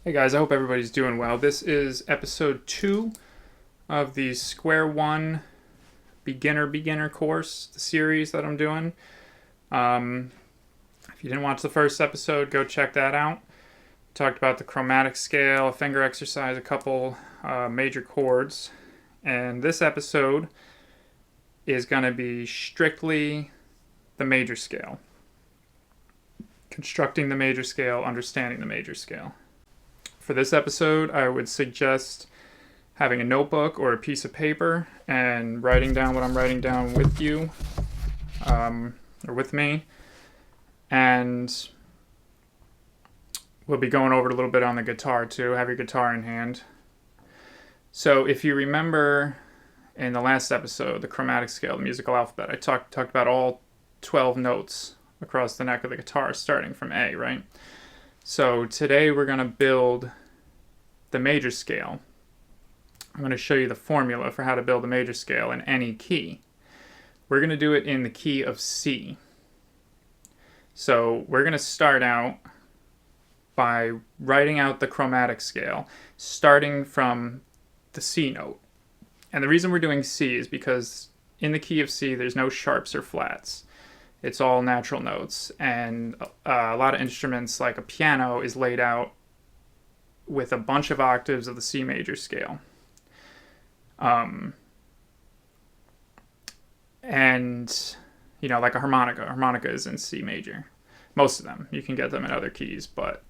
Hey guys, I hope everybody's doing well. This is episode 2 of the Square One beginner course, the series that I'm doing. If you didn't watch the first episode, go check that out. Talked about the chromatic scale, a finger exercise, a couple major chords. And this episode is going to be strictly the major scale. Constructing the major scale, understanding the major scale. For this episode, I would suggest having a notebook or a piece of paper and writing down what I'm writing down with you, or with me. And we'll be going over it a little bit on the guitar too. Have your guitar in hand. So if you remember in the last episode, the chromatic scale, the musical alphabet, I talked about all 12 notes across the neck of the guitar starting from A, right? So today we're going to build the major scale. I'm going to show you the formula for how to build a major scale in any key. We're going to do it in the key of C. So we're going to start out by writing out the chromatic scale, starting from the C note. And the reason we're doing C is because in the key of C, there's no sharps or flats. It's all natural notes, and a lot of instruments, like a piano, is laid out with a bunch of octaves of the C major scale. And, you know, like a harmonica. A harmonica is in C major. Most of them. You can get them in other keys, but...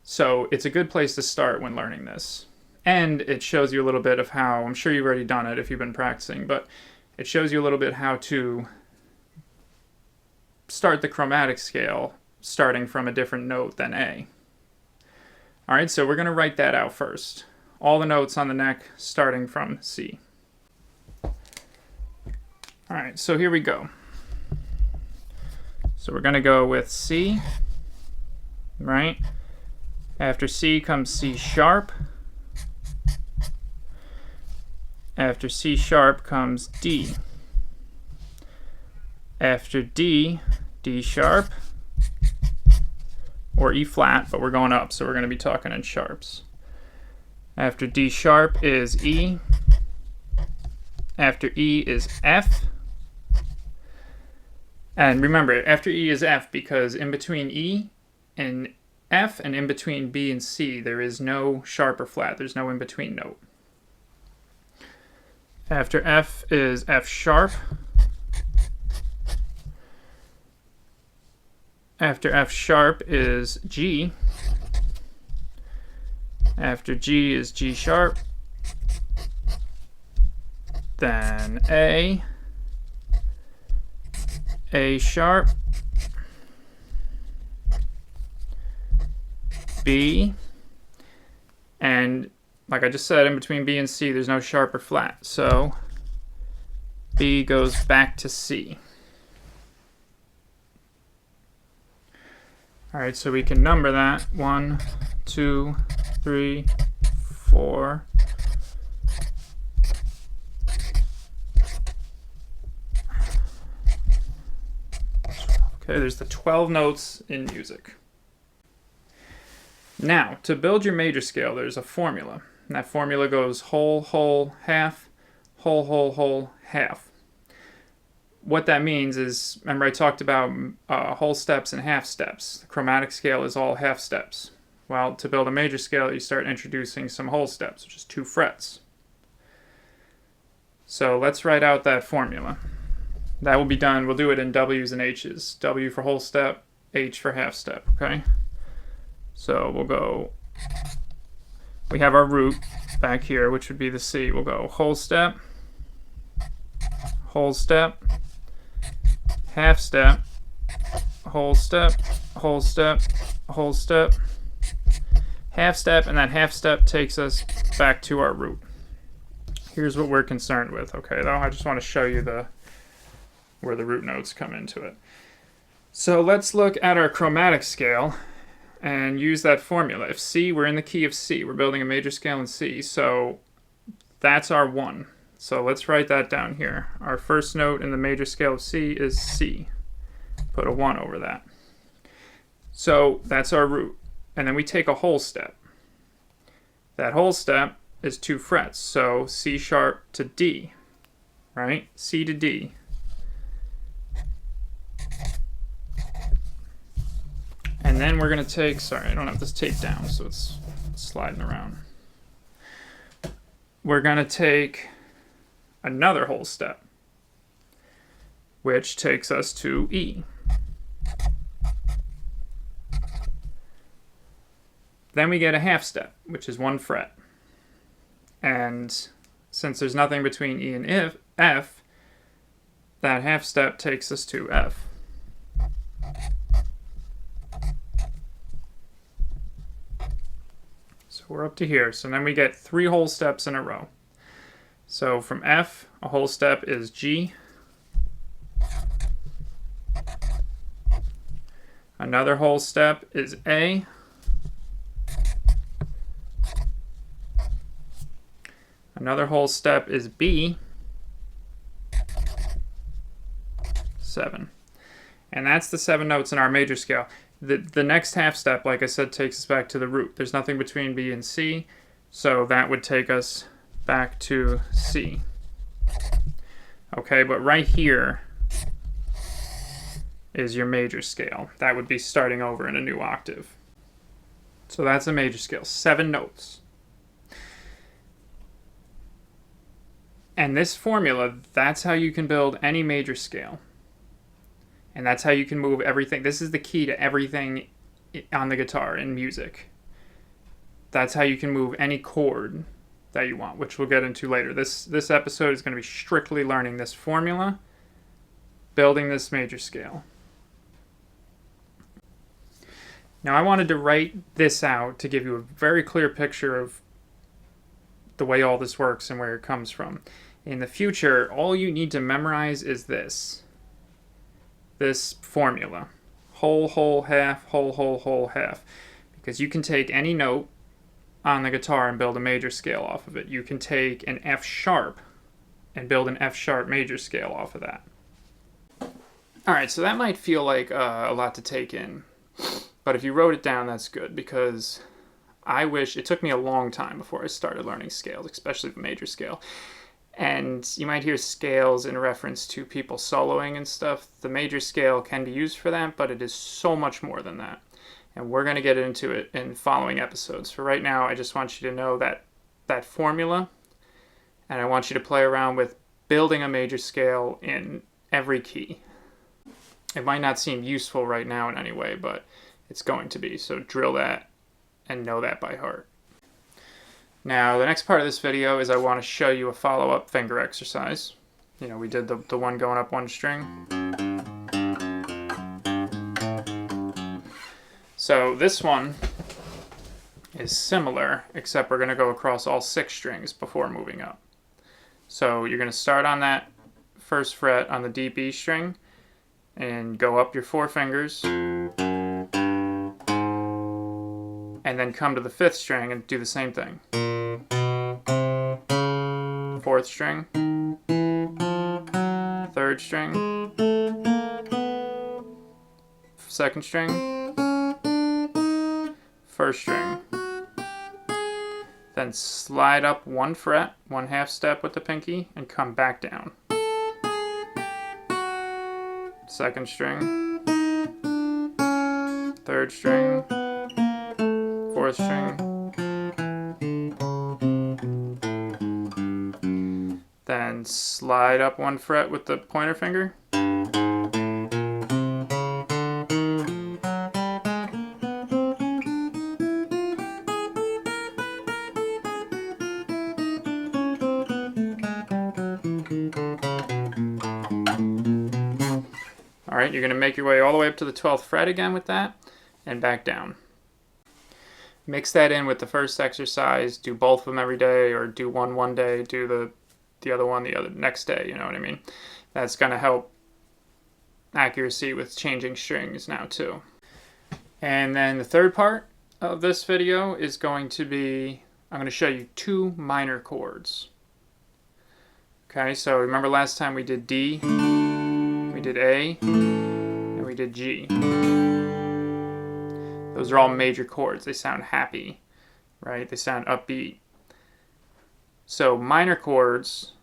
So it's a good place to start when learning this. And it shows you a little bit of how, I'm sure you've already done it if you've been practicing, but it shows you a little bit how to start the chromatic scale starting from a different note than A. Alright, so we're going to write that out first. All the notes on the neck starting from C. Alright, so here we go. So we're going to go with C, right? After C comes C sharp. After C sharp comes D. After D, D sharp, or E flat, but we're going up, so we're going to be talking in sharps. After D sharp is E. After E is F. And remember, after E is F, because in between E and F and in between B and C, there is no sharp or flat. There's no in-between note. After F is F sharp. After F sharp is G. After G is G sharp. Then A sharp, B, and like I just said, in between B and C, there's no sharp or flat. So B goes back to C. All right, so we can number that 1, 2, 3, 4. Okay, there's the 12 notes in music. Now, to build your major scale, there's a formula. And that formula goes whole, whole, half, whole, whole, whole, half. What that means is, remember I talked about whole steps and half steps. The chromatic scale is all half steps. Well, to build a major scale, you start introducing some whole steps, which is 2 frets. So let's write out that formula. That will be done, we'll do it in W's and H's. W for whole step, H for half step, okay? So we'll go, we have our root back here, which would be the C. We'll go whole step, half step, whole step, whole step, whole step, half step, and that half step takes us back to our root. Here's what we're concerned with, okay? Though I just want to show you where the root notes come into it. So let's look at our chromatic scale and use that formula. If C, we're in the key of C. We're building a major scale in C, so that's our 1. So let's write that down here. Our first note in the major scale of C is C. Put a 1 over that. So that's our root. And then we take a whole step. That whole step is 2 frets, so C sharp to D, right? C to D. And then we're going to take, sorry, I don't have this tape down, so it's sliding around. We're going to take another whole step, which takes us to E. Then we get a half step, which is 1 fret. And since there's nothing between E and F, that half step takes us to F. So we're up to here. So then we get 3 whole steps in a row. So from F, a whole step is G. Another whole step is A. Another whole step is B. 7. And that's the 7 notes in our major scale. The next half step, like I said, takes us back to the root. There's nothing between B and C, so that would take us back to C. Okay, but right here is your major scale. That would be starting over in a new octave. So that's a major scale, 7 notes. And this formula, that's how you can build any major scale. And that's how you can move everything. This is the key to everything on the guitar in music. That's how you can move any chord that you want, which we'll get into later. This episode is going to be strictly learning this formula, building this major scale. Now I wanted to write this out to give you a very clear picture of the way all this works and where it comes from. In the future, all you need to memorize is this formula. Whole, whole, half, whole, whole, whole, half. Because you can take any note on the guitar and build a major scale off of it. You can take an F sharp and build an F sharp major scale off of that. Alright, so that might feel like a lot to take in. But if you wrote it down, that's good, because I wish, it took me a long time before I started learning scales, especially the major scale. And you might hear scales in reference to people soloing and stuff. The major scale can be used for that, but it is so much more than that. And we're going to get into it in following episodes. For right now, I just want you to know that formula, and I want you to play around with building a major scale in every key. It might not seem useful right now in any way, but it's going to be. So drill that and know that by heart. Now, the next part of this video is I want to show you a follow-up finger exercise. You know, we did the one going up 1 string. So this one is similar, except we're going to go across all 6 strings before moving up. So you're going to start on that 1st fret on the D, B string, and go up your 4 fingers, and then come to the 5th string and do the same thing. 4th string, 3rd string, 2nd string, 1st string. Then slide up 1 fret, 1 half step with the pinky, and come back down. 2nd string, 3rd string, 4th string. Then slide up 1 fret with the pointer finger. Alright, you're going to make your way all the way up to the 12th fret again with that, and back down. Mix that in with the first exercise, do both of them every day, or do one day, do the other one the other next day, you know what I mean? That's going to help accuracy with changing strings now too. And then the third part of this video is going to be, I'm going to show you 2 minor chords. Okay, so remember last time we did D, we did A, and we did G. Those are all major chords. They sound happy. right? They sound upbeat. So minor chords,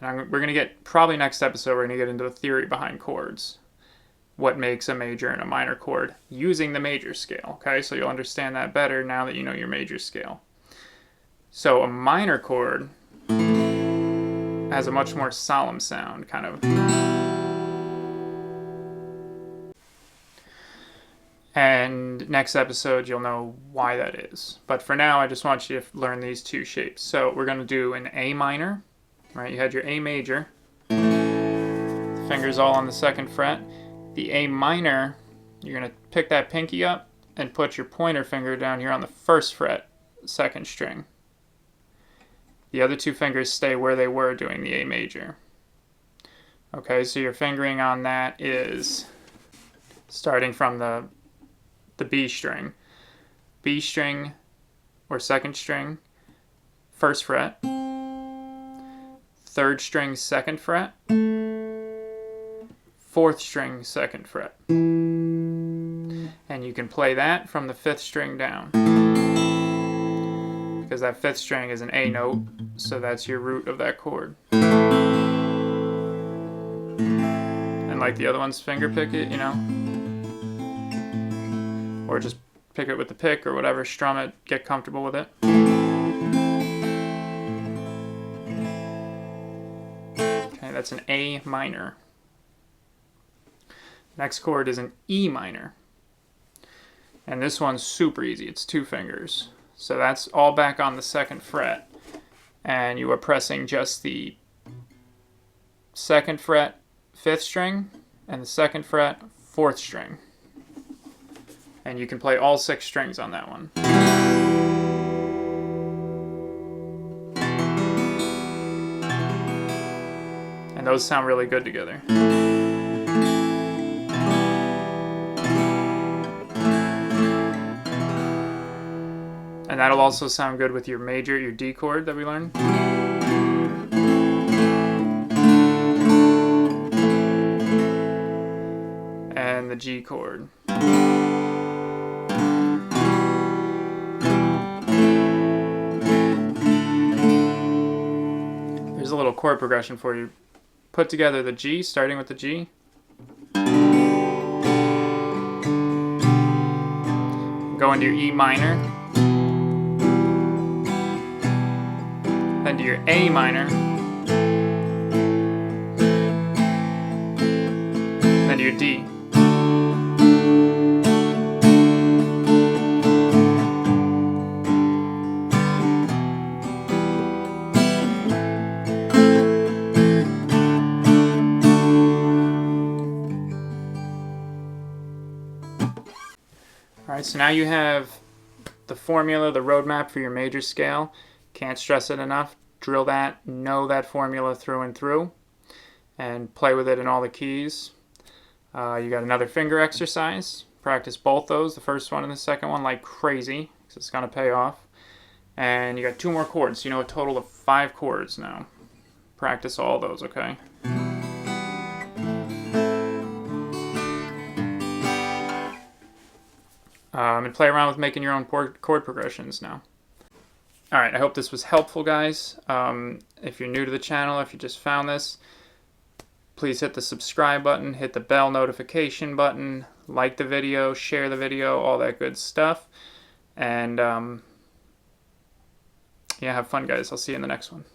and we're going to get, probably next episode, we're going to get into the theory behind chords. What makes a major and a minor chord using the major scale, okay? So you'll understand that better now that you know your major scale. So a minor chord has a much more solemn sound, kind of. And next episode, you'll know why that is. But for now, I just want you to learn these two shapes. So we're going to do an A minor, right? You had your A major. The finger's all on the 2nd fret. The A minor, you're going to pick that pinky up and put your pointer finger down here on the 1st fret, 2nd string. The other 2 fingers stay where they were doing the A major. Okay, so your fingering on that is starting from the B string. B string or 2nd string, 1st fret. 3rd string, 2nd fret. 4th string, 2nd fret. And you can play that from the 5th string down. Because that 5th string is an A note, so that's your root of that chord. And like the other ones, finger pick it, you know? Or just pick it with the pick or whatever, strum it, get comfortable with it. Okay, that's an A minor. Next chord is an E minor. And this one's super easy, it's 2 fingers. So that's all back on the 2nd fret. And you are pressing just the 2nd fret, 5th string, and the 2nd fret, 4th string. And you can play all 6 strings on that one. And those sound really good together. And that'll also sound good with your major, your D chord that we learned. And the G chord. There's a little chord progression for you. Put together the G, starting with the G. Go into your E minor. Then to your A minor. Then to your D. Alright, so now you have the formula, the roadmap for your major scale. Can't stress it enough. Drill that, know that formula through and through, and play with it in all the keys. You got another finger exercise. Practice both those, the first one and the second one, like crazy, because it's going to pay off. And you got 2 more chords. You know, a total of 5 chords now. Practice all those, okay? And play around with making your own chord progressions now. Alright, I hope this was helpful, guys. If you're new to the channel, if you just found this, please hit the subscribe button, hit the bell notification button, like the video, share the video, all that good stuff. And yeah, have fun, guys. I'll see you in the next one.